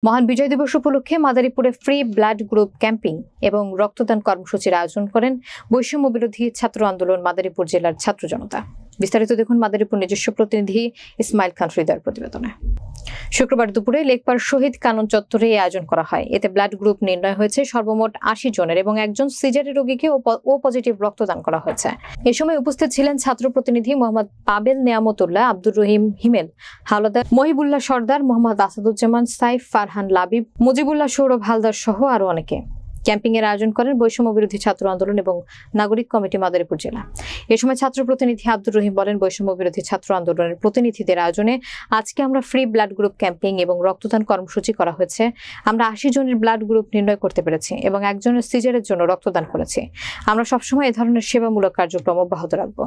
মহান বিজয় দিবস উপলক্ষে মাদারীপুরে ফ্রি ব্লাড গ্রুপ ক্যাম্পিং এবং রক্তদান কর্মসূচির আয়োজন করেন বৈষম্য বিরোধী ছাত্র আন্দোলন মাদারীপুর জেলার ছাত্র জনতা। বিস্তারিত দেখুন মাদারীপুর নিজস্ব প্রতিনিধি ইসমাইল খান হৃদয়ের প্রতিবেদনে। শুক্রবার দুপুরে লেকপাড় শহীদ কানন চত্বরে এই আয়োজন করা হয়। এতে ব্লাড গ্রুপ নির্ণয় হয়েছে সর্বমোট 80 জনের এবং একজন সিজারের রোগীকে ও পজিটিভ রক্তদান করা হয়েছে। এ সময় উপস্থিত ছিলেন ছাত্র প্রতিনিধি মোহাম্মদ পাবেল নেয়ামতুল্লাহ, আব্দুর রহিম হিমেল, হাওলাদার মহিবুল্লাহ সর্দার, মোহাম্মদ আসাদুজ্জামান সাইফ, ফারহান লাবিব, মুজিবুল্লাহ সৌরভ হালদার সহ আরো অনেকে। ক্যাম্পিং এর আয়োজন করেন বৈষম্য বিরোধী ছাত্র আন্দোলন এবং নাগরিক কমিটি মাদারীপুর জেলা। এ সময় ছাত্র প্রতিনিধি আব্দুর রহিম বলেন, বৈষম্য বিরোধী ছাত্র আন্দোলনের প্রতিনিধিদের আয়োজনে আজকে আমরা ফ্রি ব্লাড গ্রুপ ক্যাম্পিং এবং রক্তদান কর্মসূচি করা হয়েছে। আমরা 80 জনের ব্লাড গ্রুপ নির্ণয় করতে পেরেছি এবং একজনের সিজারের জন্য রক্তদান করেছি। আমরা সবসময় এ ধরনের সেবামূলক কার্যক্রম অব্যাহত রাখবো।